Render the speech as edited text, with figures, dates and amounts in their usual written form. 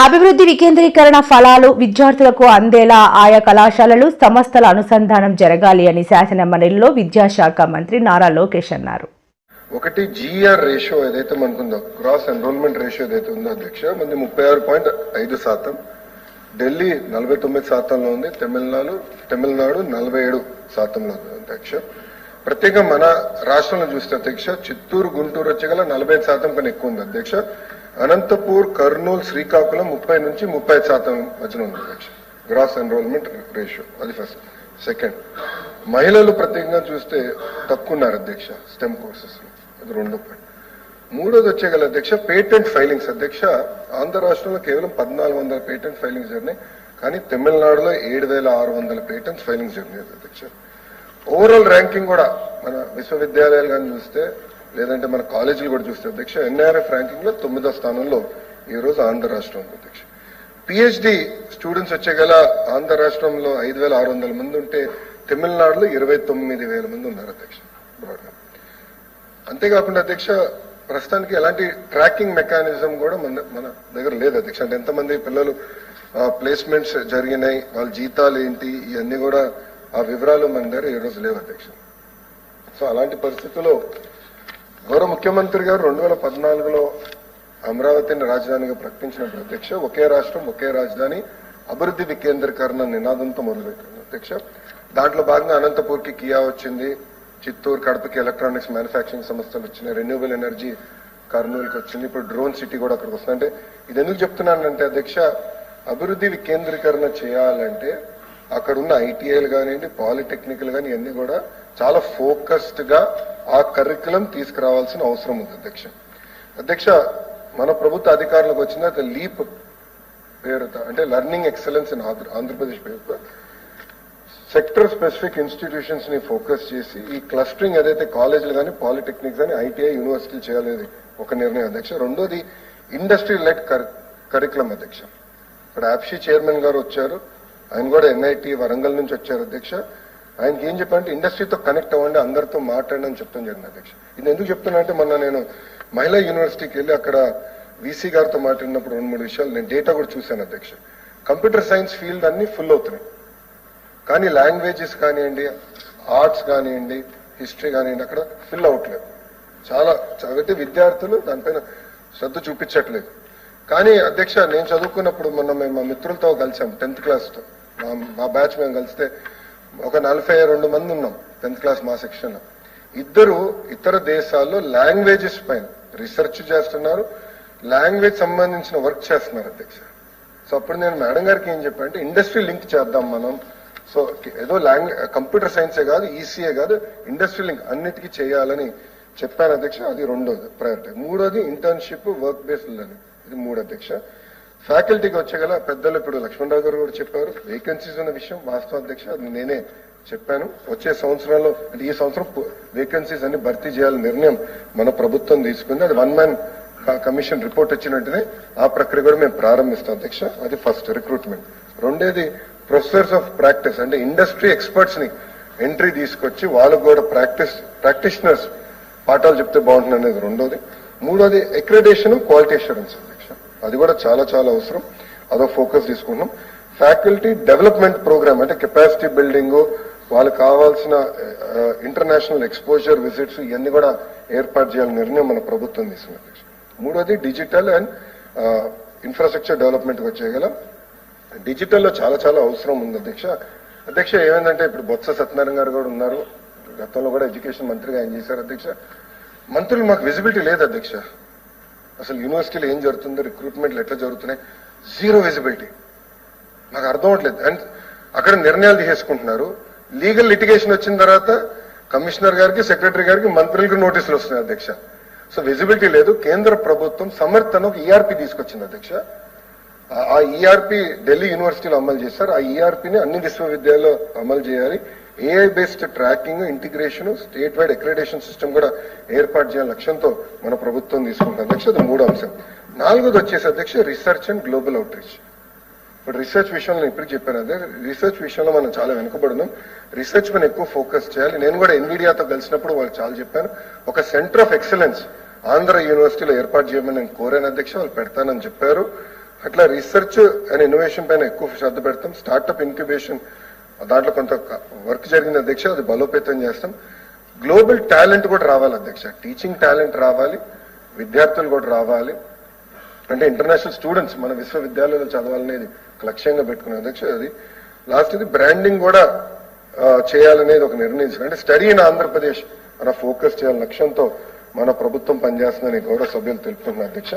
అభివృద్ధి వికేంద్రీకరణ ఫలాలు విద్యార్థులకు అందేలా ఆయా కళాశాలలు సంస్థల అనుసంధానం జరగాలి అని శాసన మండలిలో విద్యాశాఖ మంత్రి నారా లోకేష్ అన్నారు. ఒకటి జీఆర్ రేషియో ఏదైతే మనకుందో క్రాస్ ఎన్రోల్మెంట్ రేషియో ఏదైతే ఉందో అధ్యక్ష మంది 36.5%, ఢిల్లీ 49%లో ఉంది, తమిళనాడు 47%లో ఉంది అధ్యక్ష. ప్రత్యేకంగా మన రాష్ట్రంలో చూస్తే అధ్యక్ష చిత్తూరు, గుంటూరు వచ్చగల 45% కన్నా ఎక్కువ ఉంది అధ్యక్ష. అనంతపూర్, కర్నూలు, శ్రీకాకుళం 30 నుంచి 35% మధ్యన ఉంది అధ్యక్ష గ్రాస్ ఎన్రోల్మెంట్ రేషియో. అది ఫస్ట్. సెకండ్, మహిళలు ప్రత్యేకంగా చూస్తే తక్కువ ఉన్నారు అధ్యక్ష స్టెమ్ కోర్సెస్. అది రెండో పాయింట్. మూడోది వచ్చేగల అధ్యక్ష పేటెంట్ ఫైలింగ్స్ అధ్యక్ష. ఆంధ్ర రాష్ట్రంలో కేవలం 1400 పేటెంట్ ఫైలింగ్స్ జరిగినాయి, కానీ తమిళనాడులో 7600 పేటెంట్స్ ఫైలింగ్స్ జరిగినాయి అధ్యక్ష. ఓవరాల్ ర్యాంకింగ్ కూడా మన విశ్వవిద్యాలయాలు కానీ చూస్తే, లేదంటే మన కాలేజీలు కూడా చూస్తే అధ్యక్ష ఎన్ఐఆర్ఎఫ్ ర్యాంకింగ్ లో 9వ స్థానంలో ఈ రోజు ఆంధ్ర రాష్ట్రం ఉంది అధ్యక్ష. పిహెచ్డి స్టూడెంట్స్ వచ్చేగల ఆంధ్ర రాష్ట్రంలో 5600 మంది ఉంటే తమిళనాడులో 29,000 మంది ఉన్నారు అధ్యక్ష. అంతేకాకుండా అధ్యక్ష ప్రస్తుతానికి ఎలాంటి ట్రాకింగ్ మెకానిజం కూడా మన దగ్గర లేదు అధ్యక్ష. అంటే ఎంతమంది పిల్లలు ప్లేస్మెంట్స్ జరిగినాయి, వాళ్ళ జీతాలు ఏంటి, ఇవన్నీ కూడా ఆ వివరాలు మన దగ్గర ఈ రోజు లేవు అధ్యక్ష. సో అలాంటి పరిస్థితుల్లో గౌరవ ముఖ్యమంత్రి గారు 2014లో అమరావతిని రాజధానిగా ప్రకటించినప్పుడు అధ్యక్ష ఒకే రాష్ట్రం ఒకే రాజధాని అభివృద్ధి వికేంద్రీకరణ నినాదంతో మొదలుపెట్టారు అధ్యక్ష. దాంట్లో భాగంగా అనంతపూర్కి కియా వచ్చింది, చిత్తూరు, కడపకి ఎలక్ట్రానిక్స్ మ్యానుఫ్యాక్చరింగ్ సంస్థలు వచ్చినాయి, రెన్యూవబుల్ ఎనర్జీ కర్నూలుకి వచ్చింది, ఇప్పుడు డ్రోన్ సిటీ కూడా అక్కడికి వస్తుంది. అంటే ఇది ఎందుకు చెప్తున్నానంటే అధ్యక్ష అభివృద్ధి వికేంద్రీకరణ చేయాలంటే అక్కడ ఉన్న ఐటీఐలు కానివ్వండి, పాలిటెక్నికల్ కానీ ఇవన్నీ కూడా చాలా ఫోకస్డ్ గా ఆ కరికులం తీసుకురావాల్సిన అవసరం ఉంది అధ్యక్ష. అధ్యక్ష మన ప్రభుత్వ అధికారులకు వచ్చిన లీప్ పేరుతో, అంటే లెర్నింగ్ ఎక్సలెన్స్ ఇన్ ఆంధ్రప్రదేశ్ పేరుతో సెక్టర్ స్పెసిఫిక్ ఇన్స్టిట్యూషన్స్ ని ఫోకస్ చేసి ఈ క్లస్టరింగ్ ఏదైతే కాలేజీలు కానీ, పాలిటెక్నిక్స్ కానీ, ఐటీఐ, యూనివర్సిటీలు చేయాలనేది ఒక నిర్ణయం అధ్యక్ష. రెండోది ఇండస్ట్రీ లెడ్ కరికులం అధ్యక్ష. ఇక్కడ యాప్షీ చైర్మన్ గారు వచ్చారు, ఆయన కూడా ఎన్ఐటి వరంగల్ నుంచి వచ్చారు అధ్యక్ష. ఆయనకి ఏం చెప్పాలంటే ఇండస్ట్రీతో కనెక్ట్ అవ్వండి, అందరితో మాట్లాడని చెప్తాను జరిగింది అధ్యక్ష. ఇది ఎందుకు చెప్తున్నా అంటే మొన్న నేను మహిళా యూనివర్సిటీకి వెళ్ళి అక్కడ వీసీ గారితో మాట్లాడినప్పుడు 2-3 విషయాలు నేను డేటా కూడా చూశాను అధ్యక్ష. కంప్యూటర్ సైన్స్ ఫీల్డ్ అన్ని ఫుల్ అవుతున్నాయి, కానీ లాంగ్వేజెస్ కానివ్వండి, ఆర్ట్స్ కానివ్వండి, హిస్టరీ కానివ్వండి అక్కడ ఫిల్ అవ్వట్లేదు. చాలా చదివితే విద్యార్థులు దానిపైన శ్రద్ధ చూపించట్లేదు. కానీ అధ్యక్ష నేను చదువుకున్నప్పుడు మొన్న మేము మా మిత్రులతో కలిసాం 10th క్లాస్తో, మా బ్యాచ్ మేము కలిస్తే ఒక 42 మంది ఉన్నాం 10th క్లాస్ మా సెక్షన్ లో. 2 ఇతర దేశాల్లో లాంగ్వేజెస్ పైన రీసెర్చ్ చేస్తున్నారు, లాంగ్వేజ్ సంబంధించిన వర్క్ చేస్తున్నారు అధ్యక్ష. సో అప్పుడు నేను మేడం గారికి ఏం చెప్పానంటే ఇండస్ట్రీ లింక్ చేద్దాం మనం. సో ఏదో కంప్యూటర్ సైన్సే కాదు, ఈసీఏ కాదు, ఇండస్ట్రీ లింక్ అన్నిటికీ చేయాలని చెప్పాను అధ్యక్ష. అది రెండోది ప్రయారిటీ. మూడోది ఇంటర్న్షిప్, వర్క్ బేస్డ్ లెర్నింగ్. ఇది 3 అధ్యక్ష. ఫ్యాకల్టీకి వచ్చేగల పెద్దలు ఇప్పుడు లక్ష్మణరావు గారు కూడా చెప్పారు, వేకెన్సీస్ ఉన్న విషయం వాస్తవం అధ్యక్ష. అది నేనే చెప్పాను. వచ్చే సంవత్సరంలో అంటే ఈ సంవత్సరం వేకెన్సీస్ అన్ని భర్తీ చేయాలని నిర్ణయం మన ప్రభుత్వం తీసుకుంది. అది 1 మ్యాన్ కమిషన్ రిపోర్ట్ వచ్చిన వెంటనే ఆ ప్రక్రియ కూడా మేము ప్రారంభిస్తాం అధ్యక్ష. అది ఫస్ట్ రిక్రూట్మెంట్. రెండేది ప్రొఫెసర్స్ ఆఫ్ ప్రాక్టీస్, అంటే ఇండస్ట్రీ ఎక్స్పర్ట్స్ ని ఎంట్రీ తీసుకొచ్చి వాళ్ళకు కూడా ప్రాక్టీషనర్స్ పాఠాలు చెప్తే బాగుంటుంది అనేది రెండోది. మూడోది అక్రిడేషన్, క్వాలిటీ అష్యూరెన్స్ అధ్యక్ష. అది కూడా చాలా చాలా అవసరం, అదో ఫోకస్ తీసుకుంటున్నాం. ఫ్యాకల్టీ డెవలప్మెంట్ ప్రోగ్రామ్, అంటే కెపాసిటీ బిల్డింగ్, వాళ్ళకి కావాల్సిన ఇంటర్నేషనల్ ఎక్స్పోజర్ విజిట్స్ ఇవన్నీ కూడా ఏర్పాటు చేయాలని నిర్ణయం మన ప్రభుత్వం తీసుకుంది అధ్యక్ష. మూడోది డిజిటల్ అండ్ ఇన్ఫ్రాస్ట్రక్చర్ డెవలప్మెంట్ వచ్చేగల డిజిటల్లో చాలా చాలా అవసరం ఉంది అధ్యక్ష. అధ్యక్ష ఏమైందంటే ఇప్పుడు బొత్స సత్యనారాయణ గారు కూడా ఉన్నారు, గతంలో కూడా ఎడ్యుకేషన్ మంత్రిగా ఆయన చేశారు అధ్యక్ష. మంత్రులు మాకు విజిబిలిటీ లేదు అధ్యక్ష. అసలు యూనివర్సిటీలో ఏం జరుగుతుందో, రిక్రూట్మెంట్లు ఎట్లా జరుగుతున్నాయి, జీరో విజిబిలిటీ. నాకు అర్థం అవట్లేదు. అండ్ అక్కడ నిర్ణయాలు తీసేసుకుంటున్నారు. లీగల్ లిటిగేషన్ వచ్చిన తర్వాత కమిషనర్ గారికి, సెక్రటరీ గారికి, మంత్రులకు నోటీసులు వస్తున్నాయి అధ్యక్ష. సో విజిబిలిటీ లేదు. కేంద్ర ప్రభుత్వం సమర్థన ఒక ఈఆర్పీ తీసుకొచ్చింది అధ్యక్ష. ఆ ఈఆర్పీ ఢిల్లీ యూనివర్సిటీలో అమలు చేశారు. ఆ ఈఆర్పీని అన్ని విశ్వవిద్యాలయాల్లో అమలు చేయాలి. AI based tracking, integration, state wide accreditation system కూడా ఏర్పాటు చేయాలని లక్ష్యంతో మన ప్రభుత్వం తీసుకుంటుంది అధ్యక్ష. అది 3వ అంశం. 4వది వచ్చేసి అధ్యక్ష research and global out reach. ఇప్పుడు రీసెర్చ్ విషయంలో నేను ఇప్పుడు చెప్పాను అదే, రీసెర్చ్ విషయంలో మనం చాలా వెనుకబడున్నాం. రీసెర్చ్ పైన ఎక్కువ ఫోకస్ చేయాలి. నేను కూడా ఎన్విడియాతో కలిసినప్పుడు వాళ్ళు చాలా చెప్పాను. ఒక సెంటర్ ఆఫ్ ఎక్సలెన్స్ ఆంధ్ర యూనివర్సిటీలో ఏర్పాటు చేయమని నేను కోరాను అధ్యక్ష. వాళ్ళు పెడతానని చెప్పారు. అట్లా రీసెర్చ్ అండ్ ఇన్నోవేషన్ పైన ఎక్కువ శ్రద్ధ పెడతాం. స్టార్ట్అప్ ఇంక్యుబేషన్ దాంట్లో కొంత వర్క్ జరిగింది అధ్యక్ష, అది బలోపేతం చేస్తాం. గ్లోబల్ టాలెంట్ కూడా రావాలి అధ్యక్ష, టీచింగ్ టాలెంట్ రావాలి, విద్యార్థులు కూడా రావాలి. అంటే ఇంటర్నేషనల్ స్టూడెంట్స్ మన విశ్వవిద్యాలయాలు చదవాలనేది లక్ష్యంగా పెట్టుకున్నాం అధ్యక్ష. అది లాస్ట్ ఇది బ్రాండింగ్ కూడా చేయాలనేది ఒక నిర్ణయించుకున్నాం. అంటే స్టడీ ఇన్ ఆంధ్రప్రదేశ్ మన ఫోకస్ చేయాలని లక్ష్యంతో మన ప్రభుత్వం పనిచేస్తుందని గౌరవ సభ్యులు తెలుపుతున్నారు అధ్యక్ష.